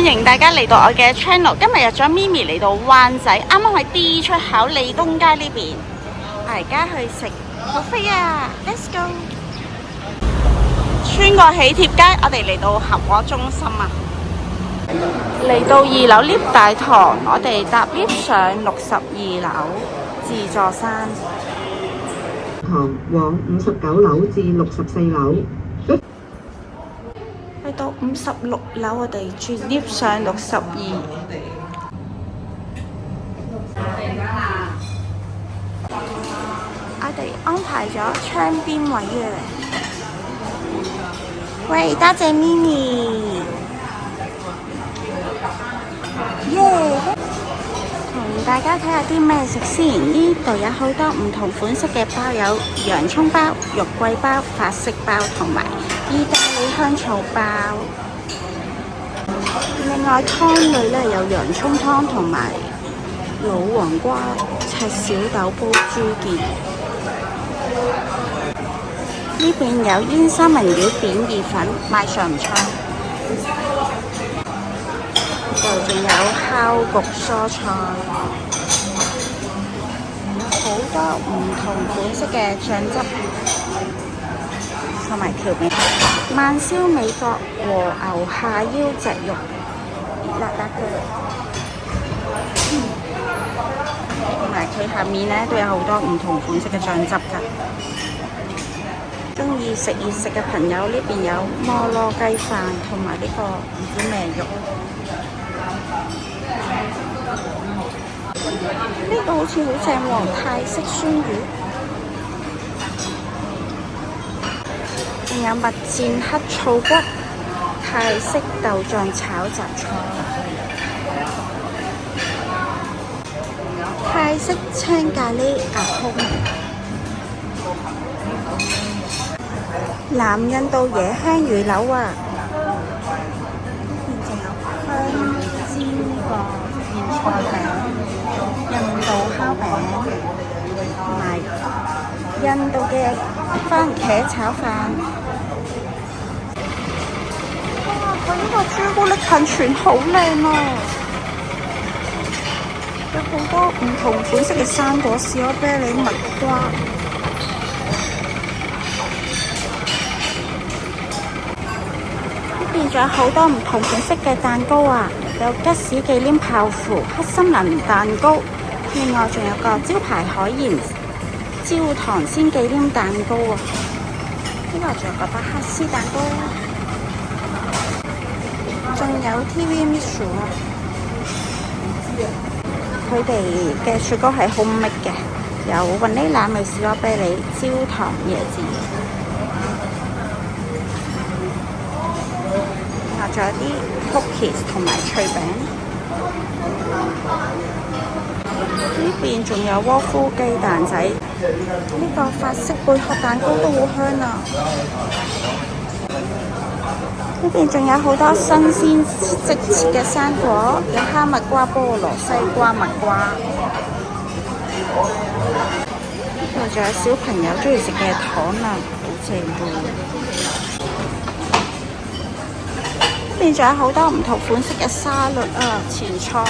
迎大家嚟到我嘅 channel。今日約咗咪咪嚟到灣仔，啱啱喺 D 出口利東街呢邊，我而家去食buffet啊 ！Let's go！ 穿過喜帖街，我哋嚟到合和中心啊！嚟到2樓 lift 大堂，我哋搭 lift 上62樓自助山。堂往59樓至64樓。去到56樓，我哋轉 lift 上62。我哋安排咗窗邊位嘅。喂，多謝咪咪。耶！同大家睇下啲咩食先。呢度有好多唔同款式嘅包，有洋葱包、肉桂包、法式包同埋意大利香草包。另外湯類咧有洋葱湯同埋老黃瓜赤小豆煲豬腱。呢邊有煙三文魚扁意粉，賣相唔錯。就仲有烤焗蔬菜，有好多唔同款式嘅醬汁同埋調味。慢燒美國和牛下腰脊肉，熱辣辣嘅。同埋佢下面咧都有好多唔同款式嘅醬汁㗎。中意食熱食嘅朋友，呢邊有摩羅雞飯同埋呢個唔知咩肉。呢個好似好正喎，泰式酸魚，仲有蜜餞黑醋骨、泰式豆醬炒雜菜、泰式青咖喱鴨胸、南印度野香魚柳啊！仲有香煎個燕菜餅。印度烤餅同埋印度嘅番茄炒飯。哇！佢呢個朱古力噴泉好靚啊！有好多唔同款式嘅生果，士多啤梨、蜜瓜。呢邊仲有好多唔同款式嘅蛋糕啊！有吉士忌廉泡芙、黑森林蛋糕。另外仲有個招牌海鹽焦糖鮮忌廉蛋糕啊！呢個仲有個巴克斯蛋糕，仲有 TV Misu 啊！佢哋嘅雪糕係 homemade 嘅，有雲呢拿味士多啤梨、焦糖椰子，另外仲有啲 cookies 同埋脆餅。呢邊仲有窩夫雞蛋仔，呢個法式貝殼蛋糕都好香啊！呢邊仲有好多新鮮即切嘅生果，有哈密瓜、菠蘿、西瓜、蜜瓜。呢度仲有小朋友中意食嘅糖啊，好正喎！呢邊仲有好多唔同款式嘅沙律啊，前菜。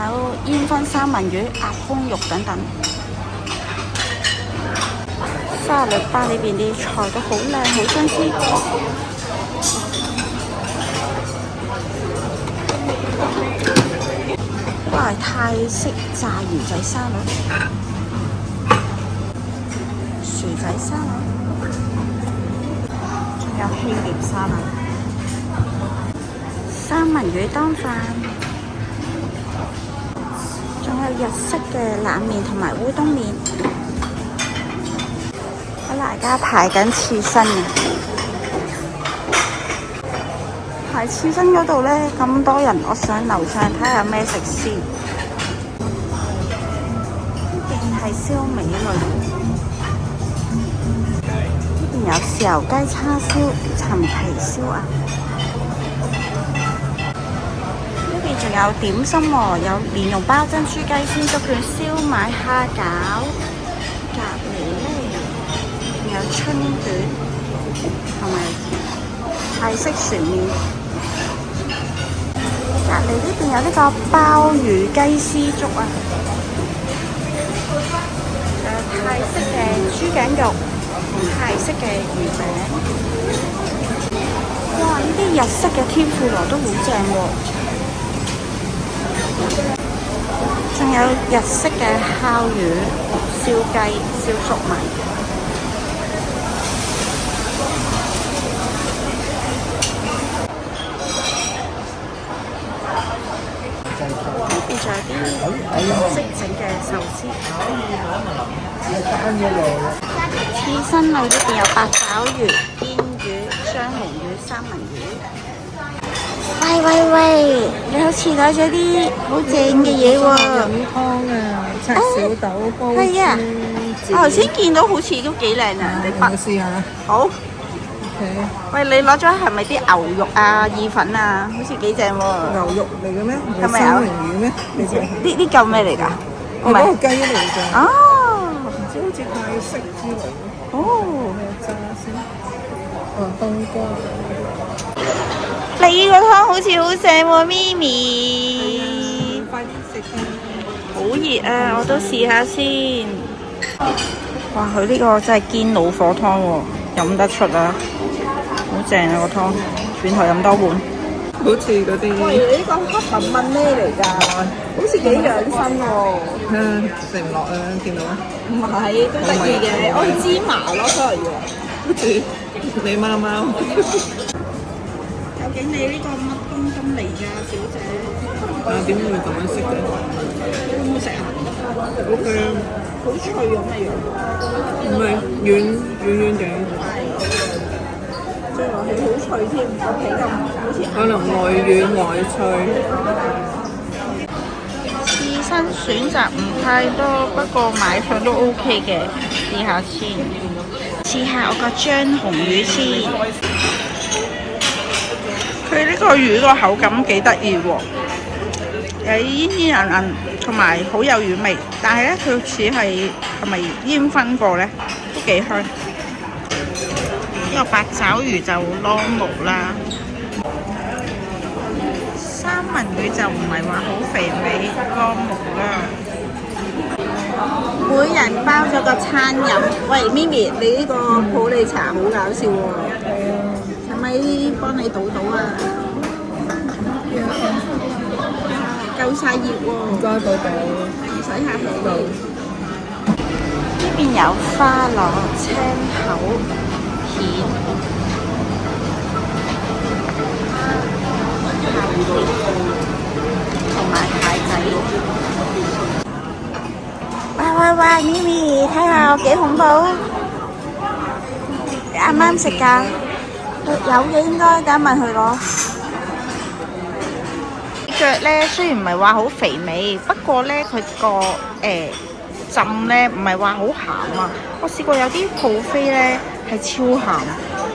有煙燻三文魚、鴨胸肉等等。沙律吧呢邊啲菜都好靚，好新鮮。都係泰式炸魚仔沙律、薯仔沙律，仲有希臘沙律、三文魚當飯。仲有日式嘅冷麵同埋烏冬麵，大家排緊刺身嘅。排刺身嗰度呢，咁多人，我上樓上睇下有咩食先。呢邊係燒味類，呢邊有豉油雞叉燒、陳皮燒鴨。仲有點心喎，有蓮蓉包、珍珠雞、鮮竹卷、燒賣、蝦餃，隔離呢仲有春卷。同埋泰式船麵。隔離呢邊有呢個鮑魚雞絲粥啊，泰式嘅豬頸肉，泰式嘅魚餅。哇！呢啲日式嘅天婦羅都好正喎，仲有日式嘅烤魚、燒雞、燒粟米。呢邊仲有啲即整嘅壽司。刺身類呢邊有八爪魚、煙魚、雙紅魚、三文魚。喂喂喂，你好似攞咗啲好正嘅嘢喎！飲湯啊，赤小豆煲豬係啊，我頭先見到好似都幾靚啊！你我試下。好。OK。喂，你攞咗係咪啲牛肉啊、意粉啊？好似幾正喎！牛肉嚟嘅咩？係咪三文魚咩？呢嚿咩嚟㗎？係嗰個雞嚟㗎。哦，唔知好似泰式之類嘅。哦，炸先。冬瓜。你個湯好似好正喎，咪咪。快啲食啊！好熱啊！我都試下先。哇！佢呢個真係堅老火湯喎，飲得出啊！好正啊個湯，轉頭飲多碗。好似嗰啲。喂，呢個黑文文咩嚟㗎？好似幾養生喎。食唔落啊！見到啊。唔係，都得意嘅。我係芝麻咯，sorry。好似你貓貓。究竟你呢個乜東東嚟㗎，小姐？啊，點會咁樣食嘅？好唔好食啊？好香，好脆咁嘅樣。唔係軟地，即係話佢好脆添，個皮咁好似。可能外軟外脆。刺身選擇唔太多，不過買上都 OK 嘅，試下先。試下我個張紅魚先。佢呢個魚個口感幾得意喎，有煙煙韌韌，同埋好有魚味。但係咧，佢似係咪煙燻過咧？都幾香。呢個八爪魚就攞毛啦，三文魚就唔係話好肥美，攞毛啦。每人包咗個餐飲。喂，咪咪，你呢個普洱茶好搞笑喎！係咪幫你倒倒啊？夠晒熱喎！唔該，寶寶。唔使客氣。呢邊有花螺、青口、蜆、同埋蟹仔。喂，咪咪，睇下我幾恐怖！你啱啱食㗎？有嘅應該，等問佢攞。腳咧雖然唔係話好肥美，不過咧佢個浸咧唔係話好鹹啊。我試過有啲鋪飛咧係超鹹，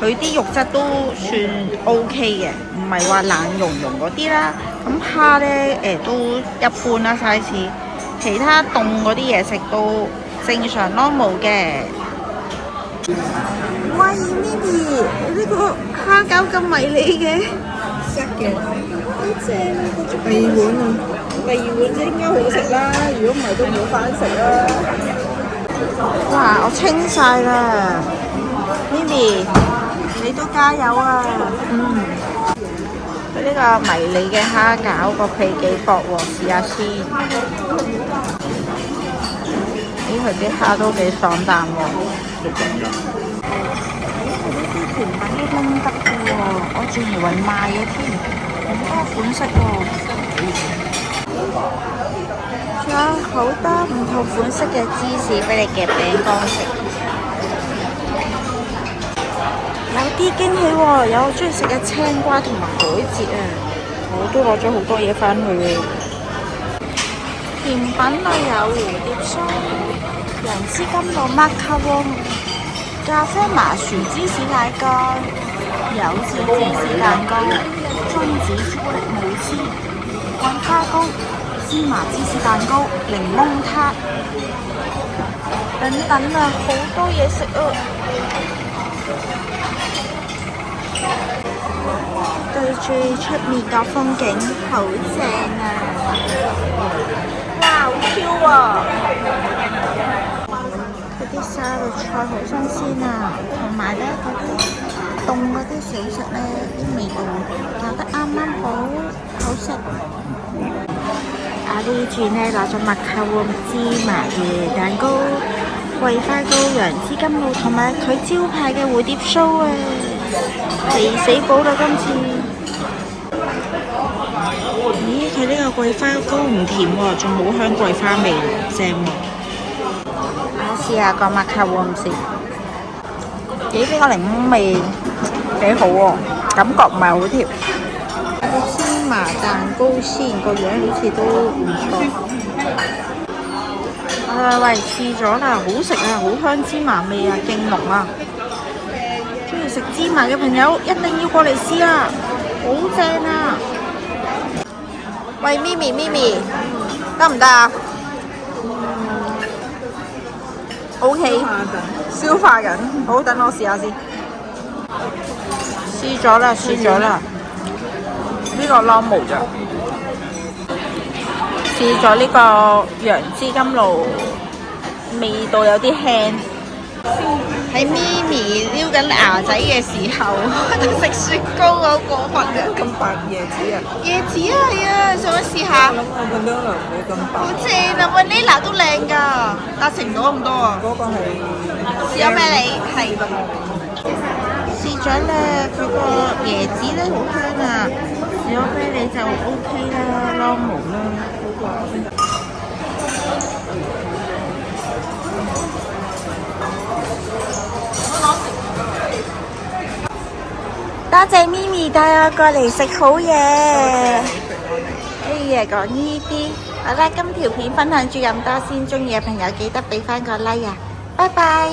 佢啲肉質都算 OK 嘅，唔係話冷溶溶嗰啲啦。咁蝦咧都一般啦 size， 其他凍嗰啲嘢食都正常 normal 嘅。喂，咪咪，呢個蝦餃咁迷你嘅，識嘅。好正啊！第二碗啊！第二碗啫，應該好食啦。如果唔係都冇飯食啦。哇！我清晒啦，咪咪，你都加油啊！佢呢個迷你嘅蝦餃個皮幾薄喎，試下先。咦，佢啲蝦都幾爽啖喎。呢啲甜品都拎得嘅喎，我仲以為賣嘅添。好多款式喎，仲有好多唔同款式嘅芝士俾你夾餅乾食。有啲驚喜喎，有我中意食嘅青瓜同埋海蜇啊！我都攞咗好多嘢翻去喎。甜品類有蝴蝶酥、楊枝甘露馬卡龍、咖啡麻薯芝士奶乾、柚子芝士蛋糕、榛子朱古力慕斯、桂花糕、芝麻芝士蛋糕、檸檬撻等等啊，好多嘢食啊！對住出面個風景好正啊！哇，好 Q 啊！嗰啲沙律菜好新鮮啊，同埋咧嗰啲凍嗰啲小食咧，啲味道搞得啱啱好食。阿呢轉咧攞咗麥卡黃芝麻嘅蛋糕、桂花糕、楊枝甘露同埋佢招牌嘅蝴蝶酥啊！肥死寶啦今次。咦，佢呢個桂花糕唔甜喎，仲好香桂花味，正喎。試下個麥卡黃先。咦，呢個檸檬味幾好喎，感覺唔係好甜。芝麻蛋糕先，個樣好似都唔錯。喂，試咗啦，好食啊，好香芝麻味啊，勁濃啊！中意食芝麻嘅朋友一定要過嚟試啊，好正啊！喂，咪咪得唔得啊？OK， 消化緊，好，等我試下先。試咗啦，呢個朗姆咋？試咗呢個楊枝甘露，味道有啲輕。喺咪咪撩緊牙仔嘅時候，食雪糕好過分啊！咁白椰子啊！椰子啊，係啊，想試下。我諗我個 Vanilla 唔會咁白。好正啊！Vanilla 都靚㗎，但食唔到咁多啊。嗰個係試咗咩你？係。試咗咧，佢個椰子咧好香啊！試咗啤梨就 OK 啦，朗姆啦。多謝咪咪帶我過嚟食好嘢。哎呀，講呢啲，好啦，今條片分享住咁多先，中意嘅朋友記得俾翻個 like 啊！拜拜。